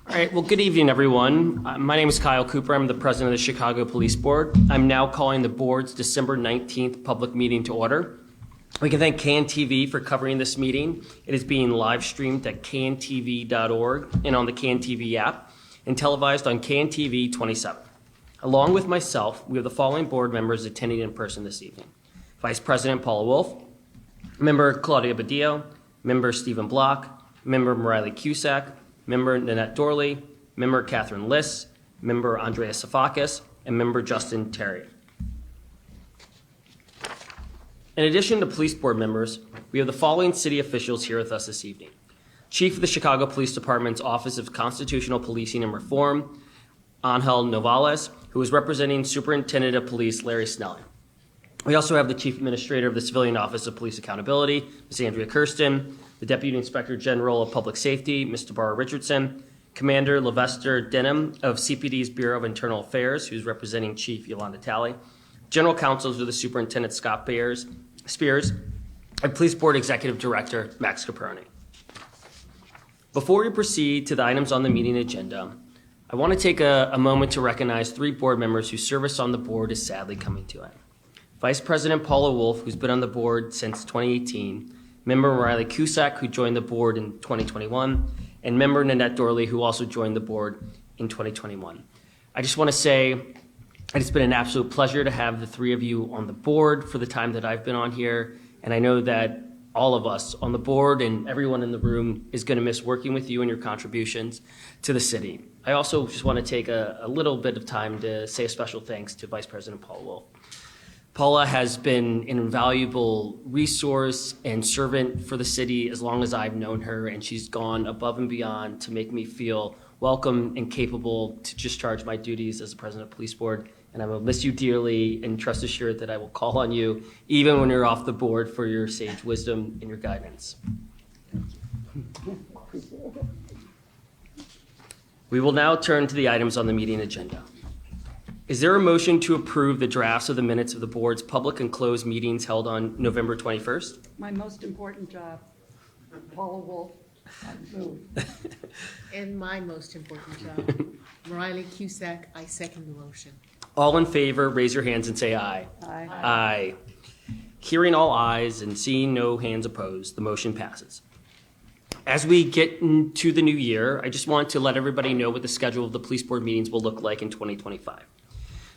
All right, well, good evening, everyone. My name is Kyle Cooper. I'm the president of the Chicago Police Board. I'm now calling the board's December 19th public meeting to order. We can thank KNTV for covering this meeting. It is being live streamed at kntv.org and on the KNTV app and televised on KNTV 27. Along with myself, we have the following board members attending in person this evening. Vice President Paula Wolf, Member Claudia Badillo, Member Stephen Block, Member Mariley Cusack, Member Nanette Dorley, Member Catherine Liss, Member Andrea Safakis, and Member Justin Terry. In addition to police board members, we have the following city officials here with us this evening. Chief of the Chicago Police Department's Office of Constitutional Policing and Reform, Angel Novales, who is representing Superintendent of Police Larry Snelling. We also have the Chief Administrator of the Civilian Office of Police Accountability, Ms. Andrea Kirsten, the Deputy Inspector General of Public Safety, Ms. Deborah Richardson, Commander Levester Denham of CPD's Bureau of Internal Affairs, who's representing Chief Yolanda Talley, General Counsels of the Superintendent Scott Spears, and Police Board Executive Director Max Caproni. Before we proceed to the items on the meeting agenda, I want to take a moment to recognize three board members whose service on the board is sadly coming to end. Vice President Paula Wolf, who's been on the board since 2018, Member Mariley Cusack, who joined the board in 2021, and Member Nanette Dorley, who also joined the board in 2021. I just want to say it's been an absolute pleasure to have the three of you on the board for the time that I've been on here, and I know that all of us on the board and everyone in the room is going to miss working with you and your contributions to the city. I also just want to take a little bit of time to say a special thanks to Vice President Paula Wolf. Paula has been an invaluable resource and servant for the city as long as I've known her, and she's gone above and beyond to make me feel welcome and capable to discharge my duties as the president of Police Board. And I will miss you dearly, and trust assured that I will call on you even when you're off the board for your sage wisdom and your guidance. We will now turn to the items on the meeting agenda. Is there a motion to approve the drafts of the minutes of the board's public and closed meetings held on November 21st? My most important job, Paula Wolf, I move. And my most important job, Mariley Cusack, I second the motion. All in favor, raise your hands and say aye. Aye. Aye. Hearing all ayes and seeing no hands opposed, the motion passes. As we get into the new year, I just want to let everybody know what the schedule of the police board meetings will look like in 2025.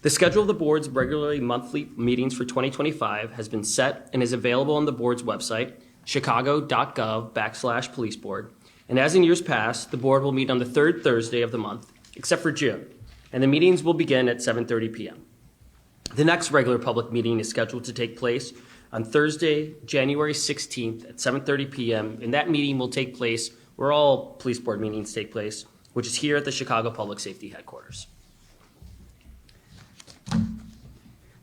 The schedule of the board's regularly monthly meetings for 2025 has been set and is available on the board's website, chicago.gov/policeboard. And as in years past, the board will meet on the third Thursday of the month, except for June, and the meetings will begin at 7:30 p.m. The next regular public meeting is scheduled to take place on Thursday, January 16th at 7:30 p.m., and that meeting will take place where all police board meetings take place, which is here at the Chicago Public Safety Headquarters.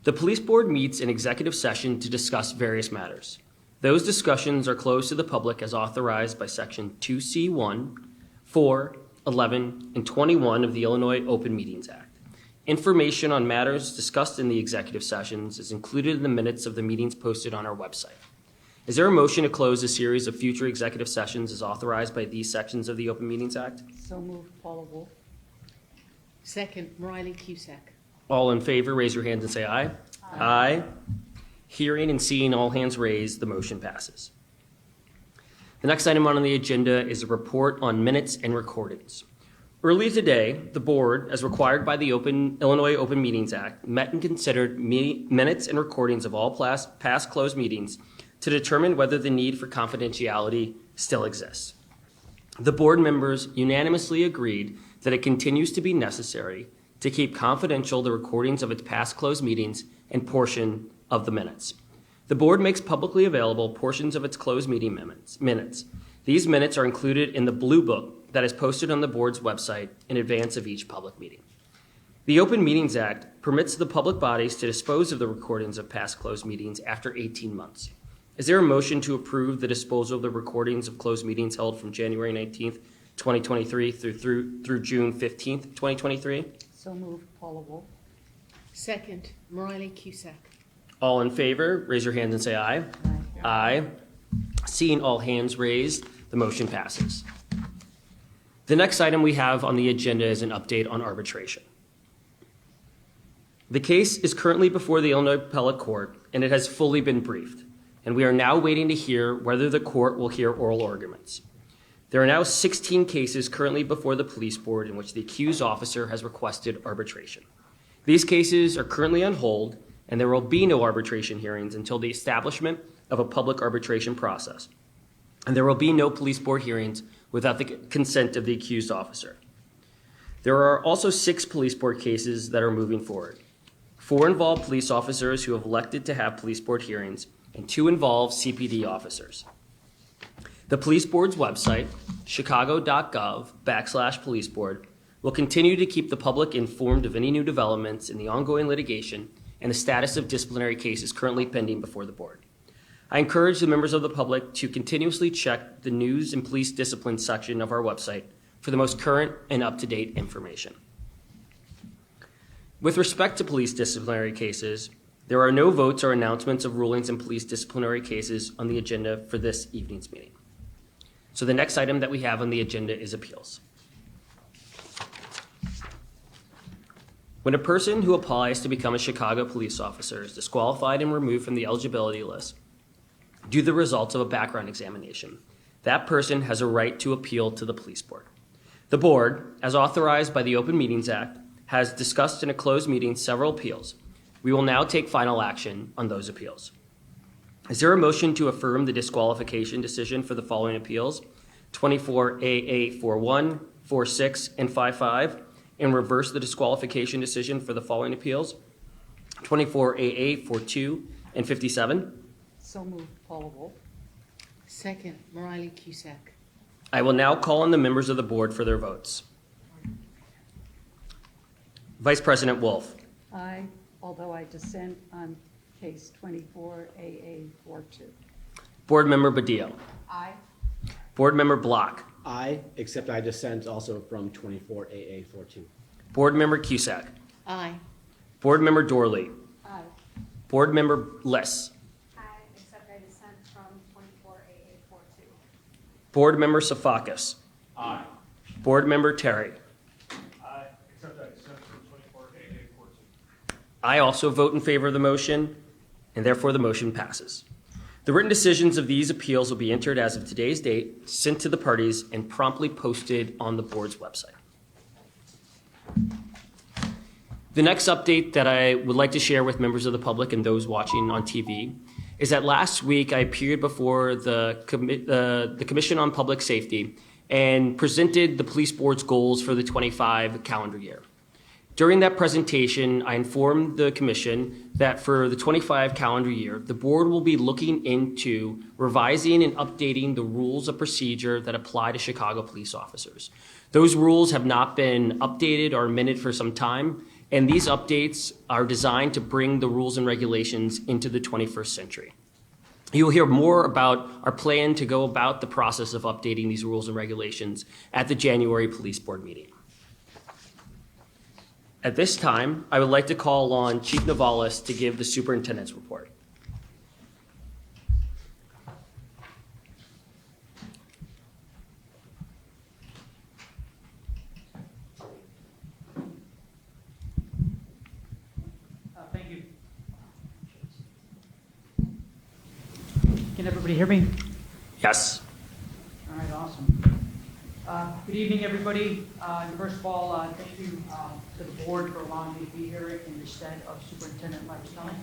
The police board meets in executive session to discuss various matters. Those discussions are closed to the public as authorized by Section 2C1, 4, 11, and 21 of the Illinois Open Meetings Act. Information on matters discussed in the executive sessions is included in the minutes of the meetings posted on our website. Is there a motion to close a series of future executive sessions as authorized by these sections of the Open Meetings Act? So moved, Paula Wolf. Second, Mariley Cusack. All in favor, raise your hands and say aye. Aye. Hearing and seeing all hands raised, the motion passes. The next item on the agenda is a report on minutes and recordings. Earlier today, the board, as required by the Illinois Open Meetings Act, met and considered minutes and recordings of all past closed meetings to determine whether the need for confidentiality still exists. The board members unanimously agreed that it continues to be necessary to keep confidential the recordings of its past closed meetings and portion of the minutes. The board makes publicly available portions of its closed meeting minutes. These minutes are included in the blue book that is posted on the board's website in advance of each public meeting. The Open Meetings Act permits the public bodies to dispose of the recordings of past closed meetings after 18 months. Is there a motion to approve the disposal of the recordings of closed meetings held from January 19th, 2023 through June 15th, 2023? So moved, Paula Wolf. Second, Mariley Cusack. All in favor, raise your hands and say aye. Aye. Seeing all hands raised, the motion passes. The next item we have on the agenda is an update on arbitration. The case is currently before the Illinois Appellate Court, and it has fully been briefed, and we are now waiting to hear whether the court will hear oral arguments. There are now 16 cases currently before the police board in which the accused officer has requested arbitration. These cases are currently on hold, and there will be no arbitration hearings until the establishment of a public arbitration process. And there will be no police board hearings without the consent of the accused officer. There are also 6 police board cases that are moving forward. 4 involve police officers who have elected to have police board hearings, and 2 involve CPD officers. The police board's website, chicago.gov/police board, will continue to keep the public informed of any new developments in the ongoing litigation and the status of disciplinary cases currently pending before the board. I encourage the members of the public to continuously check the news and police discipline section of our website for the most current and up-to-date information. With respect to police disciplinary cases, there are no votes or announcements of rulings in police disciplinary cases on the agenda for this evening's meeting. So the next item that we have on the agenda is appeals. When a person who applies to become a Chicago police officer is disqualified and removed from the eligibility list due to the results of a background examination, that person has a right to appeal to the police board. The board, as authorized by the Open Meetings Act, has discussed in a closed meeting several appeals. We will now take final action on those appeals. Is there a motion to affirm the disqualification decision for the following appeals, 24AA41, 46, and 55, and reverse the disqualification decision for the following appeals, 24AA42 and 57? So moved, Paula Wolf. Second, Morale Cusack. I will now call on the members of the board for their votes. Vice President Wolf. Aye, although I dissent on case 24AA42. Board Member Badillo. Aye. Board Member Block. Aye, except I dissent also from 24AA42. Board Member Cusack. Aye. Board Member Dorley. Aye. Board Member Liss. Aye, except I dissent from 24AA42. Board Member Safakis. Aye. Board Member Terry. Aye, except I dissent from 24AA42. I also vote in favor of the motion, and therefore the motion passes. The written decisions of these appeals will be entered as of today's date, sent to the parties, and promptly posted on the board's website. The next update that I would like to share with members of the public and those watching on TV is that last week I appeared before the Commission on Public Safety and presented the police board's goals for the 25 calendar year. During that presentation, I informed the commission that for the 25 calendar year, the board will be looking into revising and updating the rules of procedure that apply to Chicago police officers. Those rules have not been updated or amended for some time, and these updates are designed to bring the rules and regulations into the 21st century. You'll hear more about our plan to go about the process of updating these rules and regulations at the January police board meeting. At this time, I would like to call on Chief Navalis to give the superintendent's report. Thank you. Can everybody hear me? Yes. All right, awesome. Good evening, everybody. First of all, thank you to the board for allowing me to be here in the stead of Superintendent Mike Snelling.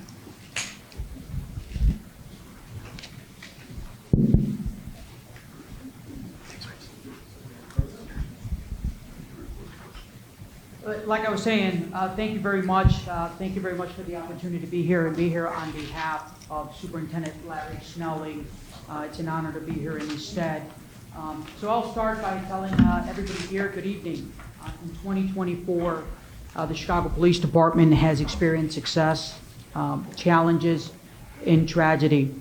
Like I was saying, thank you very much. Thank you very much for the opportunity to be here and be here on behalf of Superintendent Larry Snelling. It's an honor to be here in his stead. So I'll start by telling everybody here, good evening. In 2024, the Chicago Police Department has experienced success, challenges, and tragedy.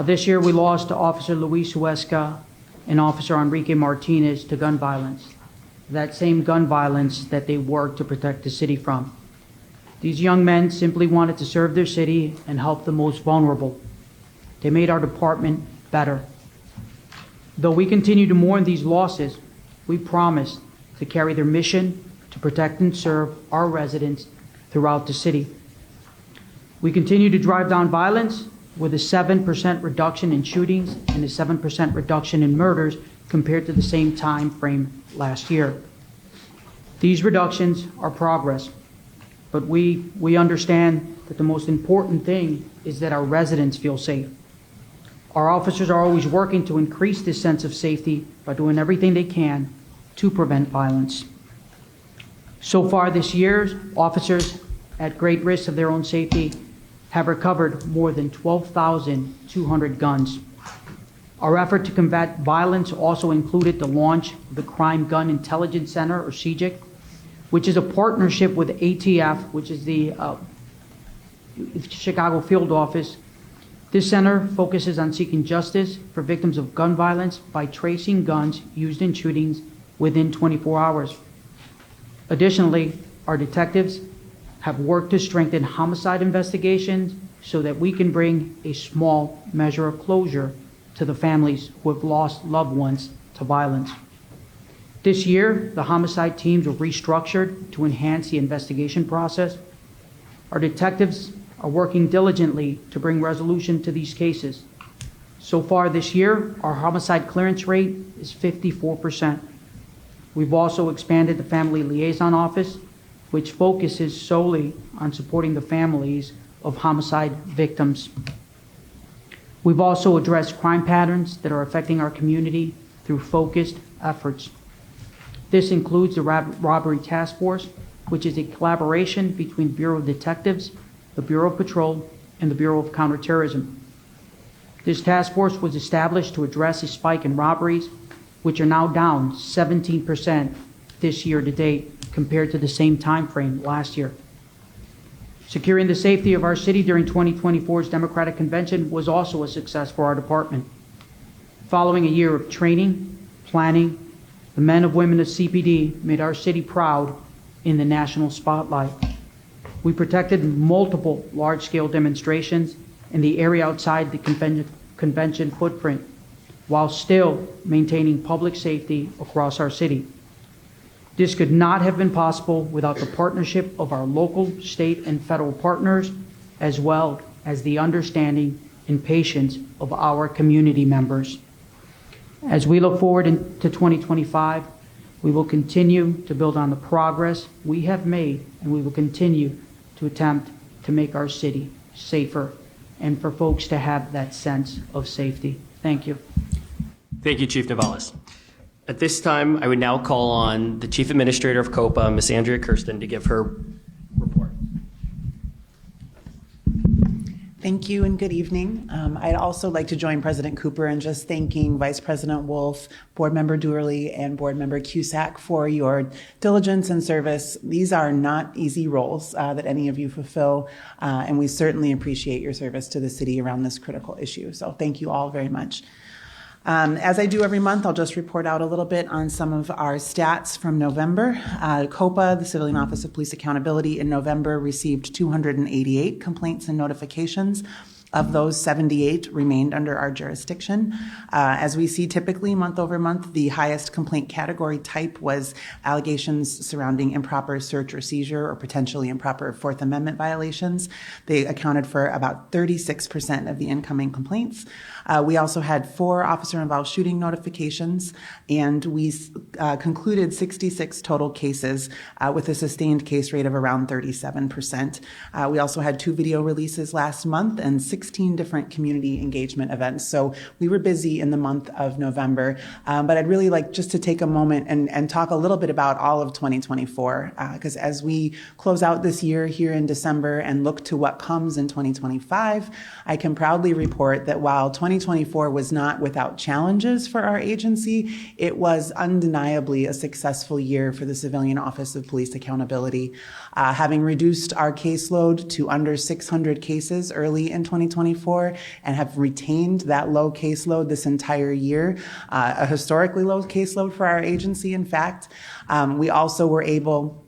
This year we lost Officer Luis Huesca and Officer Enrique Martinez to gun violence. That same gun violence that they worked to protect the city from. These young men simply wanted to serve their city and help the most vulnerable. They made our department better. Though we continue to mourn these losses, we promise to carry their mission to protect and serve our residents throughout the city. We continue to drive down violence with a 7% reduction in shootings and a 7% reduction in murders compared to the same time frame last year. These reductions are progress, but we understand that the most important thing is that our residents feel safe. Our officers are always working to increase this sense of safety by doing everything they can to prevent violence. So far this year, officers at great risk of their own safety have recovered more than 12,200 guns. Our effort to combat violence also included the launch of the Crime Gun Intelligence Center, or CGIC, which is a partnership with ATF, which is the Chicago Field Office. This center focuses on seeking justice for victims of gun violence by tracing guns used in shootings within 24 hours. Additionally, our detectives have worked to strengthen homicide investigations so that we can bring a small measure of closure to the families who have lost loved ones to violence. This year, the homicide teams were restructured to enhance the investigation process. Our detectives are working diligently to bring resolution to these cases. So far this year, our homicide clearance rate is 54%. We've also expanded the Family Liaison Office, which focuses solely on supporting the families of homicide victims. We've also addressed crime patterns that are affecting our community through focused efforts. This includes the Robbery Task Force, which is a collaboration between Bureau of Detectives, the Bureau of Patrol, and the Bureau of Counterterrorism. This task force was established to address a spike in robberies, which are now down 17% this year to date compared to the same time frame last year. Securing the safety of our city during 2024's Democratic Convention was also a success for our department. Following a year of training, planning, the men and women of CPD made our city proud in the national spotlight. We protected multiple large-scale demonstrations in the area outside the convention footprint, while still maintaining public safety across our city. This could not have been possible without the partnership of our local, state, and federal partners, as well as the understanding and patience of our community members. As we look forward into 2025, we will continue to build on the progress we have made, and we will continue to attempt to make our city safer and for folks to have that sense of safety. Thank you. Thank you, Chief Navales. At this time, I would now call on the Chief Administrator of COPA, Ms. Andrea Kirsten, to give her report. Thank you and good evening. I'd also like to join President Cooper in just thanking Vice President Wolf, Board Member Dooley, and Board Member Cusack for your diligence and service. These are not easy roles that any of you fulfill, and we certainly appreciate your service to the city around this critical issue. So thank you all very much. As I do every month, I'll just report out a little bit on some of our stats from November. COPA, the Civilian Office of Police Accountability, in November received 288 complaints and notifications. Of those, 78 remained under our jurisdiction. As we see typically month over month, the highest complaint category type was allegations surrounding improper search or seizure or potentially improper Fourth Amendment violations. They accounted for about 36% of the incoming complaints. We also had 4 officer-involved shooting notifications, and we concluded 66 total cases with a sustained case rate of around 37%. We also had 2 video releases last month and 16 different community engagement events. So we were busy in the month of November, but I'd really like just to take a moment and talk a little bit about all of 2024, because as we close out this year here in December and look to what comes in 2025, I can proudly report that while 2024 was not without challenges for our agency, it was undeniably a successful year for the Civilian Office of Police Accountability. Having reduced our caseload to under 600 cases early in 2024 and have retained that low caseload this entire year, a historically low caseload for our agency, in fact. We also were able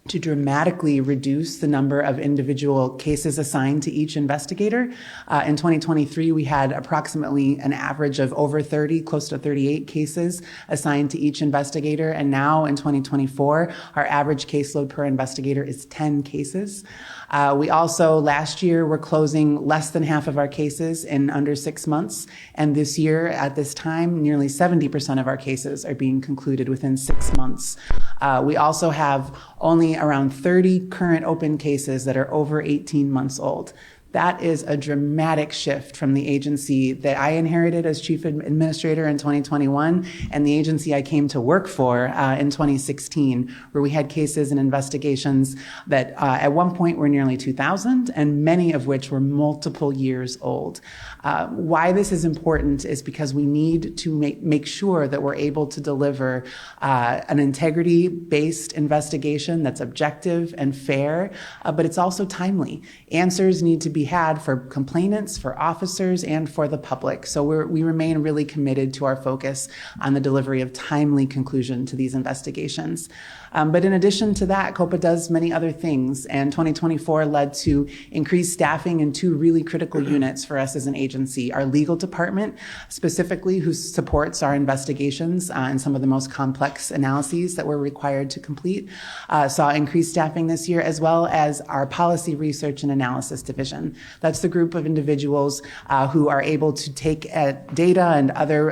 to dramatically reduce the number of individual cases assigned to each investigator. In 2023, we had approximately an average of over 30, close to 38 cases assigned to each investigator. And now in 2024, our average caseload per investigator is 10 cases. We also, last year, were closing less than half of our cases in under 6 months. And this year, at this time, nearly 70% of our cases are being concluded within 6 months. We also have only around 30 current open cases that are over 18 months old. That is a dramatic shift from the agency that I inherited as chief administrator in 2021 and the agency I came to work for in 2016, where we had cases and investigations that at one point were nearly 2,000 and many of which were multiple years old. Why this is important is because we need to make sure that we're able to deliver an integrity-based investigation that's objective and fair, but it's also timely. Answers need to be had for complainants, for officers, and for the public. So we remain really committed to our focus on the delivery of timely conclusion to these investigations. But in addition to that, COPA does many other things, and 2024 led to increased staffing in 2 really critical units for us as an agency. Our legal department, specifically, who supports our investigations and some of the most complex analyses that we're required to complete, saw increased staffing this year, as well as our policy research and analysis division. That's the group of individuals who are able to take data and other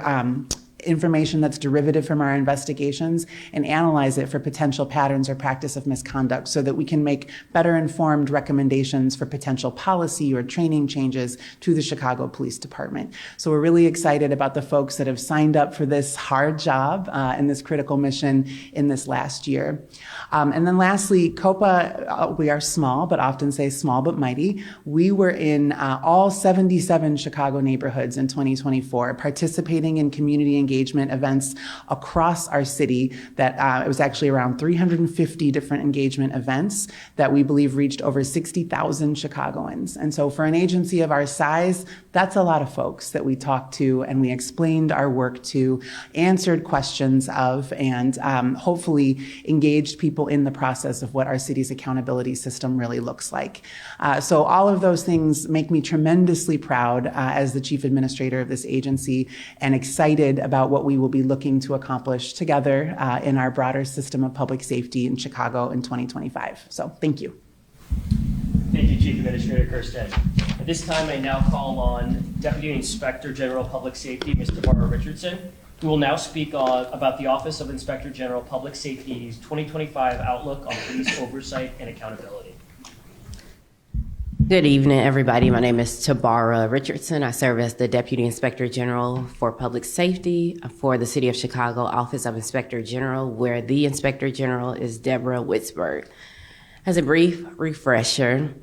information that's derivative from our investigations and analyze it for potential patterns or practice of misconduct so that we can make better informed recommendations for potential policy or training changes to the Chicago Police Department. So we're really excited about the folks that have signed up for this hard job and this critical mission in this last year. And then lastly, COPA, we are small, but often say small but mighty. We were in all 77 Chicago neighborhoods in 2024, participating in community engagement events across our city that it was actually around 350 different engagement events that we believe reached over 60,000 Chicagoans. And so for an agency of our size, that's a lot of folks that we talked to and we explained our work to, answered questions of, and hopefully engaged people in the process of what our city's accountability system really looks like. So all of those things make me tremendously proud as the chief administrator of this agency and excited about what we will be looking to accomplish together in our broader system of public safety in Chicago in 2025. So thank you. Thank you, Chief Administrator Kirstead. At this time, I now call on Deputy Inspector General Public Safety, Ms. Tabara Richardson, who will now speak about the Office of Inspector General Public Safety's 2025 outlook on police oversight and accountability. Good evening, everybody. My name is Tabara Richardson. I serve as the Deputy Inspector General for Public Safety for the City of Chicago Office of Inspector General, where the Inspector General is Deborah Witzberg. As a brief refresher,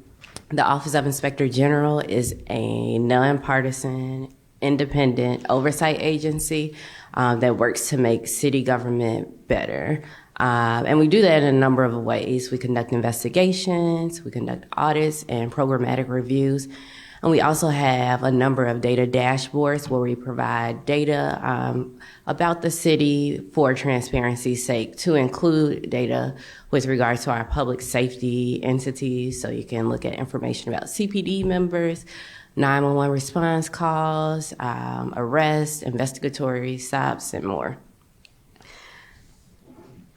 the Office of Inspector General is a nonpartisan, independent oversight agency that works to make city government better. And we do that in a number of ways. We conduct investigations, we conduct audits and programmatic reviews. And we also have a number of data dashboards where we provide data about the city for transparency's sake, to include data with regards to our public safety entities. So you can look at information about CPD members, 911 response calls, arrests, investigatory stops, and more.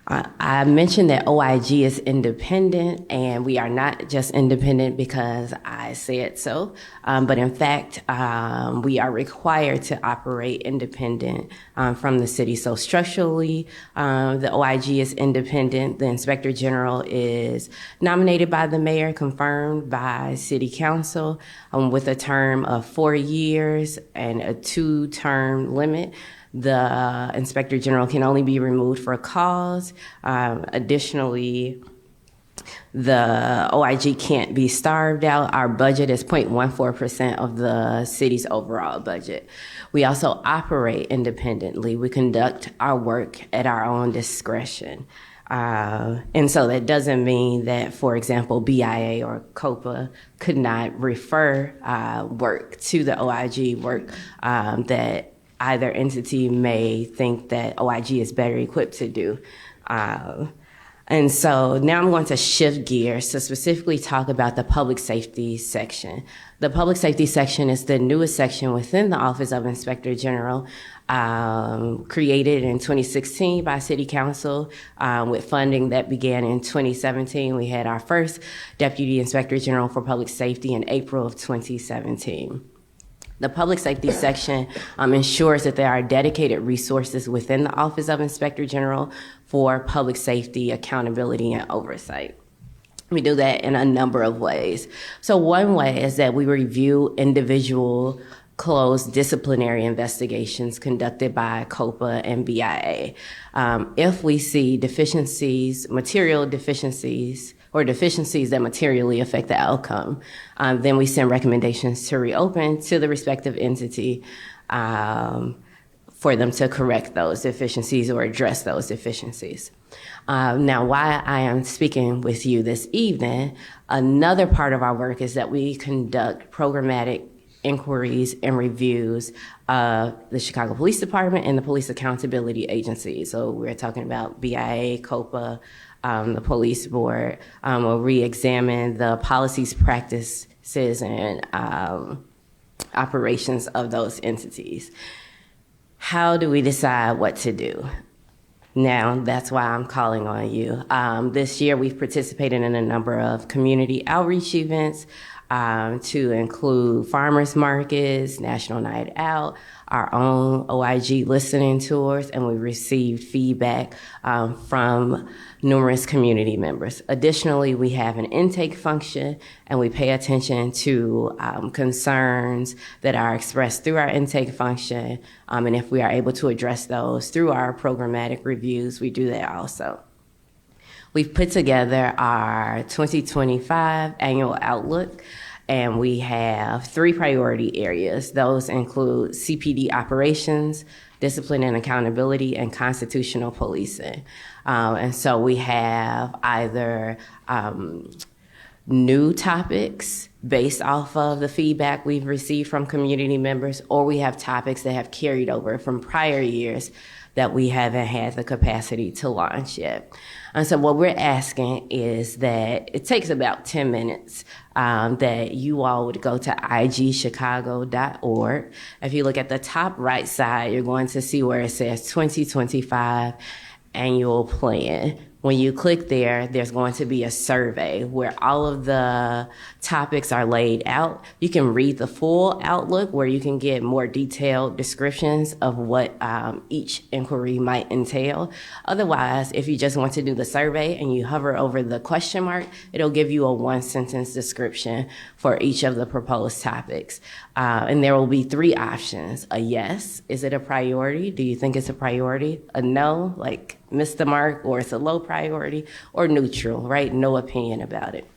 I mentioned that OIG is independent, and we are not just independent because I said so, but in fact, we are required to operate independent from the city. So structurally, the OIG is independent. The Inspector General is nominated by the mayor, confirmed by City Council, with a term of 4 years and a 2-term limit. The Inspector General can only be removed for a cause. Additionally, the OIG can't be starved out. Our budget is 0.14% of the city's overall budget. We also operate independently. We conduct our work at our own discretion. And so that doesn't mean that, for example, BIA or COPA could not refer work to the OIG, work that either entity may think that OIG is better equipped to do. And so now I'm going to shift gears to specifically talk about the public safety section. The public safety section is the newest section within the Office of Inspector General, created in 2016 by City Council with funding that began in 2017. We had our first Deputy Inspector General for Public Safety in April of 2017. The public safety section ensures that there are dedicated resources within the Office of Inspector General for public safety, accountability, and oversight. We do that in a number of ways. So one way is that we review individual closed disciplinary investigations conducted by COPA and BIA. If we see deficiencies, material deficiencies, or deficiencies that materially affect the outcome, then we send recommendations to reopen to the respective entity for them to correct those deficiencies or address those deficiencies. Now, why I am speaking with you this evening, another part of our work is that we conduct programmatic inquiries and reviews of the Chicago Police Department and the Police Accountability Agency. So we're talking about BIA, COPA, the police board. Will re-examine the policies, practices, and operations of those entities. How do we decide what to do? Now, that's why I'm calling on you. This year, we've participated in a number of community outreach events to include farmers markets, National Night Out, our own OIG listening tours, and we received feedback from numerous community members. Additionally, we have an intake function, and we pay attention to concerns that are expressed through our intake function, and if we are able to address those through our programmatic reviews, we do that also. We've put together our 2025 annual outlook, and we have 3 priority areas. Those include CPD operations, discipline and accountability, and constitutional policing. And so we have either new topics based off of the feedback we've received from community members, or we have topics that have carried over from prior years that we haven't had the capacity to launch yet. And so what we're asking is that it takes about 10 minutes that you all would go to igchicago.org. If you look at the top right side, you're going to see where it says 2025 annual plan. When you click there, there's going to be a survey where all of the topics are laid out. You can read the full outlook where you can get more detailed descriptions of what each inquiry might entail. Otherwise, if you just want to do the survey and you hover over the question mark, it'll give you a 1-sentence description for each of the proposed topics. And there will be 3 options. A yes, is it a priority? Do you think it's a priority? A no, like missed the mark, or it's a low priority, or neutral, right? No opinion about it.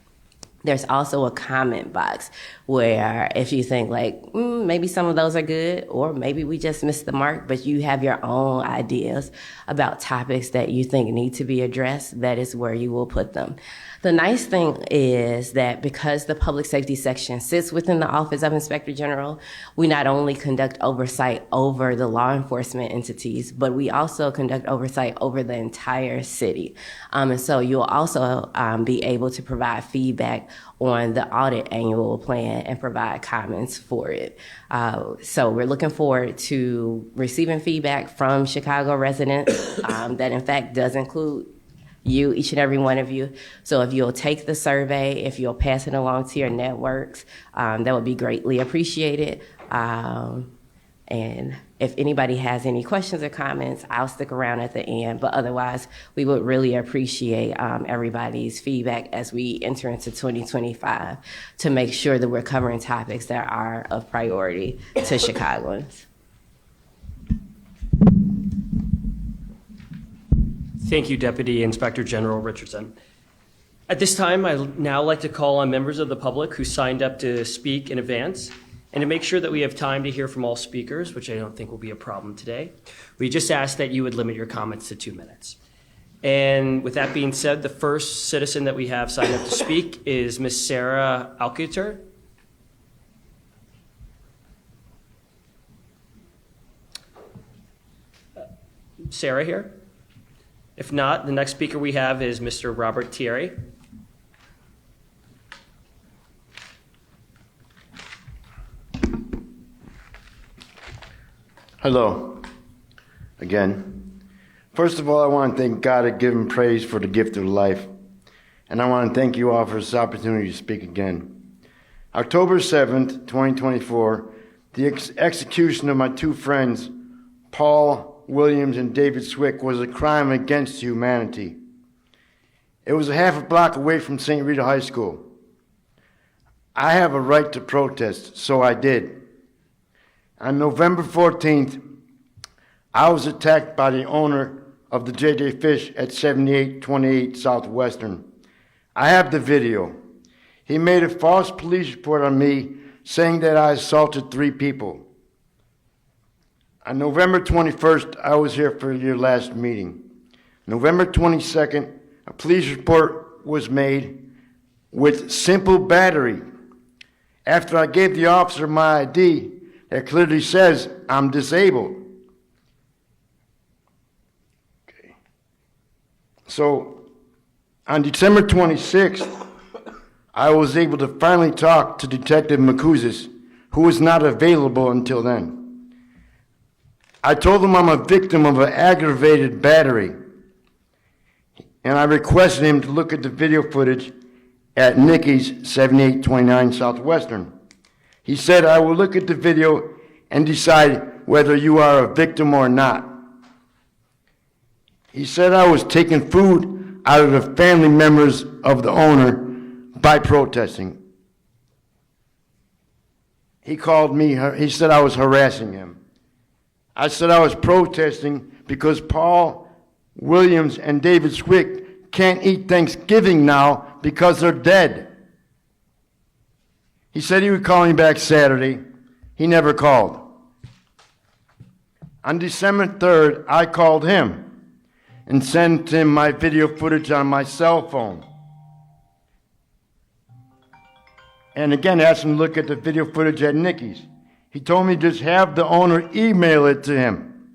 There's also a comment box where if you think like, maybe some of those are good, or maybe we just missed the mark, but you have your own ideas about topics that you think need to be addressed, that is where you will put them. The nice thing is that because the public safety section sits within the Office of Inspector General, we not only conduct oversight over the law enforcement entities, but we also conduct oversight over the entire city. And so you'll also be able to provide feedback on the audit annual plan and provide comments for it. So we're looking forward to receiving feedback from Chicago residents that in fact does include you, each and every one of you. So if you'll take the survey, if you'll pass it along to your networks, that would be greatly appreciated. And if anybody has any questions or comments, I'll stick around at the end. But otherwise, we would really appreciate everybody's feedback as we enter into 2025 to make sure that we're covering topics that are of priority to Chicagoans. Thank you, Deputy Inspector General Richardson. At this time, I'd now like to call on members of the public who signed up to speak in advance, and to make sure that we have time to hear from all speakers, which I don't think will be a problem today. We just ask that you would limit your comments to 2 minutes. And with that being said, the first citizen that we have signed up to speak is Ms. Sarah Alcuter. Sarah here? If not, the next speaker we have is Mr. Robert Thierry. Hello, again. First of all, I want to thank God and give him praise for the gift of life. And I want to thank you all for this opportunity to speak again. October 7th, 2024, the execution of my two friends, Paul Williams and David Swick, was a crime against humanity. It was a half a block away from St. Rita High School. I have a right to protest, so I did. On November 14th, I was attacked by the owner of the J.J. Fish at 7828 Southwestern. I have the video. He made a false police report on me saying that I assaulted 3 people. On November 21st, I was here for your last meeting. November 22nd, a police report was made with simple battery. After I gave the officer my ID, that clearly says I'm disabled. Okay. So on December 26th, I was able to finally talk to Detective Macouzis, who was not available until then. I told him I'm a victim of an aggravated battery, and I requested him to look at the video footage at Nikki's 7829 Southwestern. He said, I will look at the video and decide whether you are a victim or not. He said I was taking food out of the family members of the owner by protesting. He called me, he said I was harassing him. I said I was protesting because Paul Williams and David Swick can't eat Thanksgiving now because they're dead. He said he would call me back Saturday. He never called. On December 3rd, I called him and sent him my video footage on my cell phone. And again, asked him to look at the video footage at Nikki's. He told me just have the owner email it to him.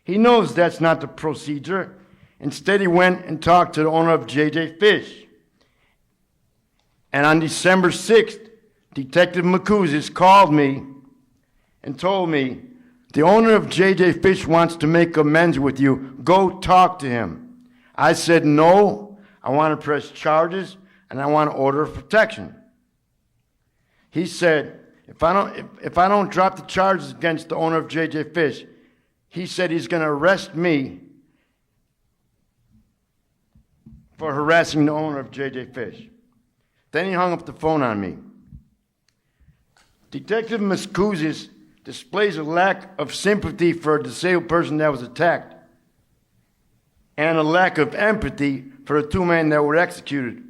He knows that's not the procedure. Instead, he went and talked to the owner of J.J. Fish. And on December 6th, Detective Macouzis called me and told me, the owner of J.J. Fish wants to make amends with you. Go talk to him. I said, no, I want to press charges and I want to order of protection. He said, if I don't drop the charges against the owner of J.J. Fish, he said he's going to arrest me for harassing the owner of J.J. Fish. Then he hung up the phone on me. Detective Macouzis displays a lack of sympathy for a disabled person that was attacked and a lack of empathy for the 2 men that were executed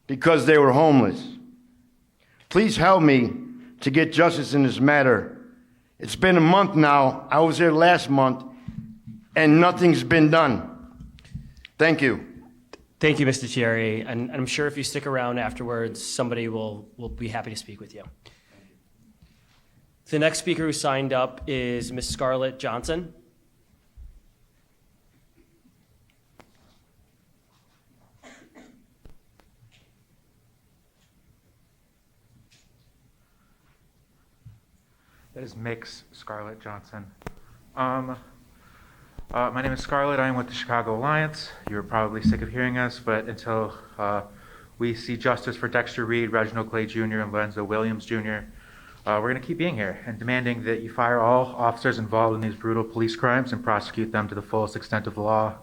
because they were homeless. Please help me to get justice in this matter. It's been a month now. I was here last month, and nothing's been done. Thank you. Thank you, Mr. Thierry. And I'm sure if you stick around afterwards, somebody will be happy to speak with you. The next speaker who signed up is Ms. Scarlett Johnson. That is Mix Scarlett Johnson. My name is Scarlett. I am with the Chicago Alliance. You're probably sick of hearing us, but until we see justice for Dexter Reed, Reginald Clay Jr., and Lorenzo Williams Jr., we're going to keep being here and demanding that you fire all officers involved in these brutal police crimes and prosecute them to the fullest extent of the law,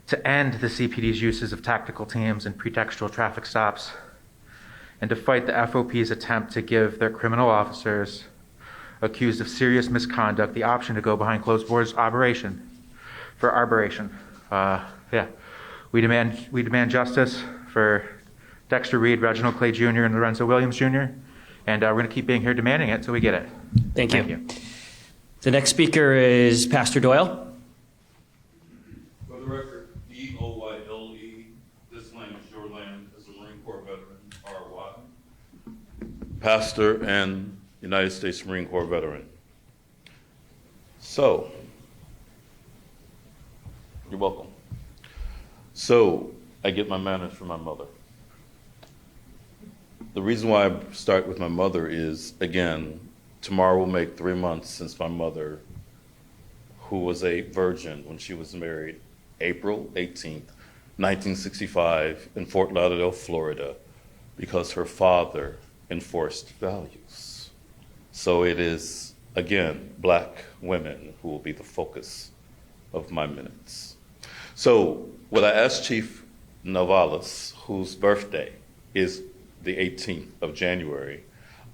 to end the CPD's uses of tactical teams and pretextual traffic stops, and to fight the FOP's attempt to give their criminal officers accused of serious misconduct the option to go behind closed doors for arbitration. We demand justice for Dexter Reed, Reginald Clay Jr., and Lorenzo Williams Jr., and we're going to keep being here demanding it until we get it. Thank you. The next speaker is Pastor Doyle. For the record, D-O-Y-L-E, this land is your land as a Marine Corps veteran, R. Watton, pastor and United States Marine Corps veteran. So, You're welcome. So, I get my manners from my mother. The reason why I start with my mother is, again, tomorrow will make 3 months since my mother, who was a virgin when she was married, April 18th, 1965, in Fort Lauderdale, Florida, because her father enforced values. So it is, again, Black women who will be the focus of my minutes. So what I asked Chief Novalis, whose birthday is the 18th of January,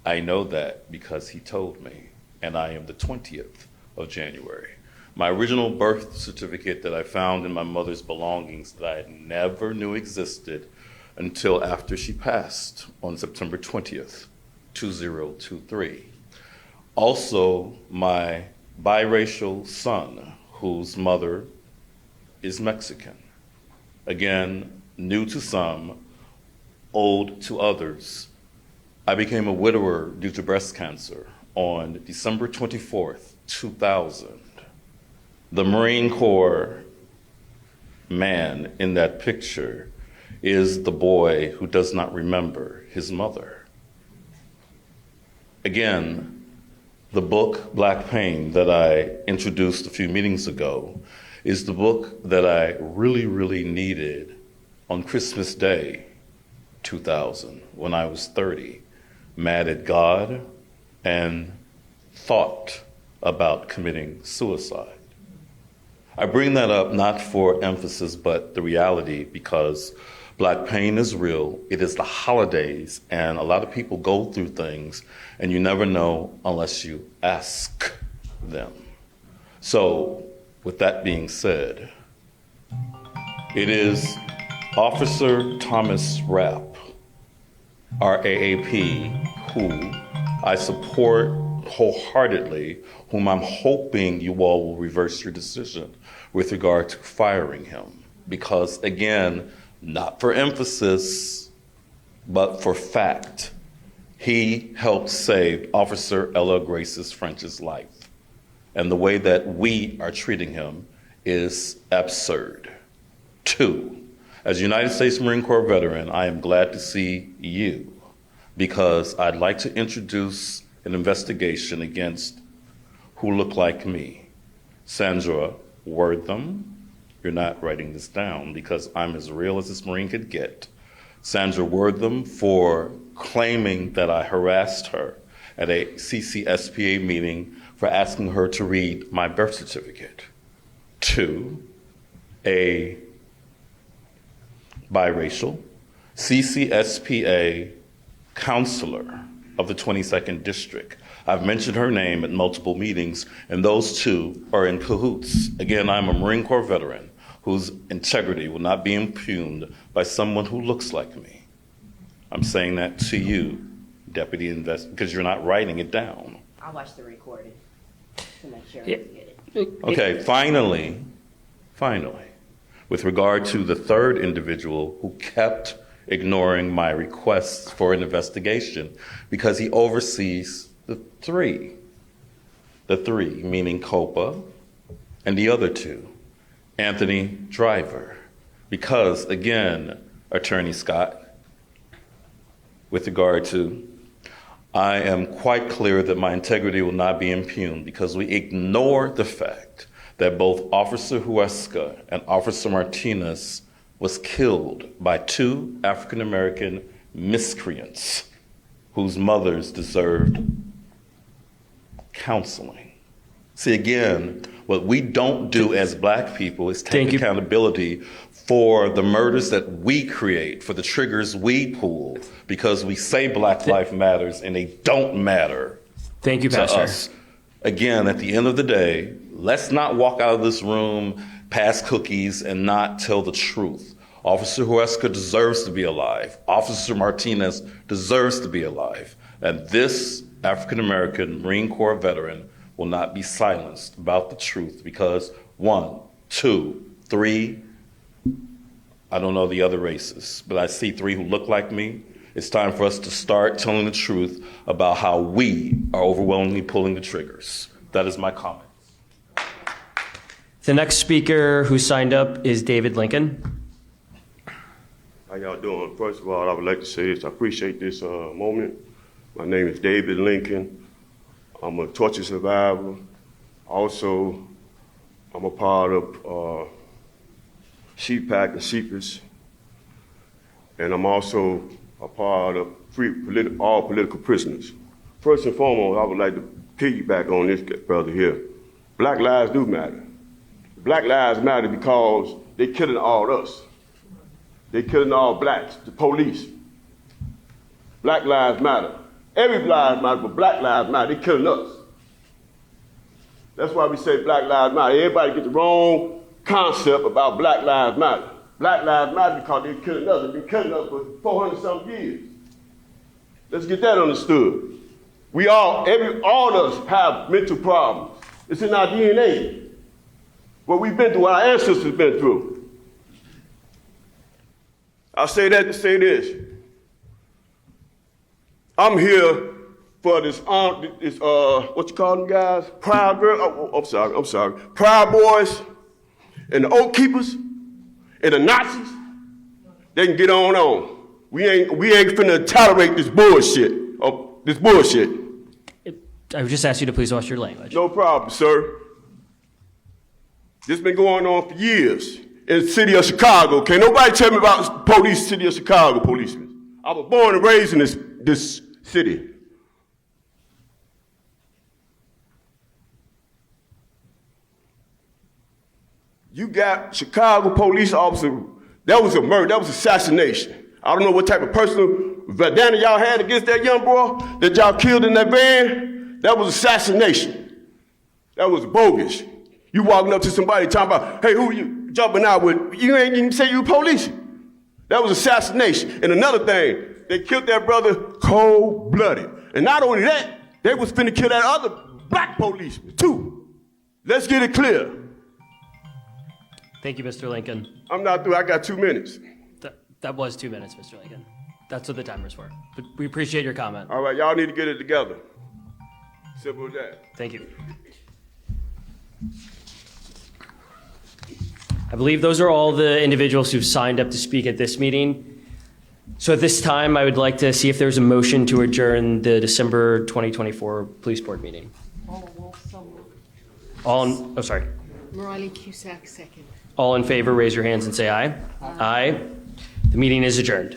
I know that because he told me, and I am the 20th of January. My original birth certificate that I found in my mother's belongings that I never knew existed until after she passed on September 20th, 2023. Also, my biracial son, whose mother is Mexican. Again, new to some, old to others. I became a widower due to breast cancer on December 24th, 2000. The Marine Corps man in that picture is the boy who does not remember his mother. Again, the book Black Pain that I introduced a few meetings ago is the book that I really, really needed on Christmas Day 2000 when I was 30, mad at God and thought about committing suicide. I bring that up not for emphasis, but the reality, because Black pain is real. It is the holidays, and a lot of people go through things, and you never know unless you ask them. So, with that being said, it is Officer Thomas Rapp, RAAP, who I support wholeheartedly, whom I'm hoping you all will reverse your decision with regard to firing him. Because again, not for emphasis, but for fact, he helped save Officer Ella Graces French's life. And the way that we are treating him is absurd. 2, as a United States Marine Corps veteran, I am glad to see you, because I'd like to introduce an investigation against who look like me. Sandra Wortham, you're not writing this down because I'm as real as this Marine could get. Sandra Wortham, for claiming that I harassed her at a CCSPA meeting for asking her to read my birth certificate. 2, a biracial CCSPA counselor of the 22nd District. I've mentioned her name at multiple meetings, and those two are in cahoots. Again, I'm a Marine Corps veteran whose integrity will not be impugned by someone who looks like me. I'm saying that to you, Deputy Investigator, because you're not writing it down. I'll watch the recording to make sure Yeah. I get it. Okay, finally, with regard to the third individual who kept ignoring my requests for an investigation because he oversees the three, meaning COPA, and the other two, Anthony Driver. Because, again, Attorney Scott, with regard to, I am quite clear that my integrity will not be impugned because we ignore the fact that both Officer Huesca and Officer Martinez was killed by 2 African-American miscreants whose mothers deserved counseling. See, again, what we don't do as Black people is take accountability for the murders that we create, for the triggers we pull, because we say Black life matters and they don't matter. Thank you, to Pastor. us. Again, at the end of the day, let's not walk out of this room, pass cookies, and not tell the truth. Officer Huesca deserves to be alive. Officer Martinez deserves to be alive. And this African-American Marine Corps veteran will not be silenced about the truth because 1, 2, 3, I don't know the other races, but I see 3 who look like me. It's time for us to start telling the truth about how we are overwhelmingly pulling the triggers. That is my comment. The next speaker who signed up is David Lincoln. How y'all doing? First of all, I would like to say this. I appreciate this moment. My name is David Lincoln. I'm a torture survivor. Also, I'm a part of CPAC and CPIS. And I'm also a part of all political prisoners. First and foremost, I would like to piggyback on this brother here. Black lives do matter. Black lives matter because they're killing all us. They're killing all blacks, the police. Black lives matter. Every lives matter, but black lives matter. They're killing us. That's why we say black lives matter. Everybody get the wrong concept about black lives matter. Black lives matter because they're killing us. They've been killing us for 400-something years. Let's get that understood. All of us have mental problems. It's in our DNA. What we've been through, what our ancestors have been through. I say that to say this. I'm here for this what you call them guys? Proud girl, I'm sorry. Proud Boys and the Oath Keepers and the Nazis. They can get on. We ain't finna tolerate this bullshit. I would just ask you to please watch your language. No problem, sir. This been going on for years in the city of Chicago. Can't nobody tell me about police, city of Chicago policemen. I was born and raised in this city. You got Chicago police officer, that was a murder, that was assassination. I don't know what type of personal vendetta y'all had against that young boy that y'all killed in that van. That was assassination. That was bogus. You walking up to somebody talking about, hey, who you jumping out with? You ain't even say you police. That was assassination. And another thing, they killed that brother cold-blooded. And not only that, they was finna kill that other black policeman too. Let's get it clear. Thank you, Mr. Lincoln. I'm not through, I got 2 minutes. That was 2 minutes, Mr. Lincoln. That's what the timer's for. But we appreciate your comment. All right, y'all need to get it together. Simple as that. Thank you. I believe those are all the individuals who've signed up to speak at this meeting. So at this time, I would like to see if there's a motion to adjourn the December 2024 Police Board meeting. Morale Cusack, second. All in favor, raise your hands and say aye. Aye. The meeting is adjourned.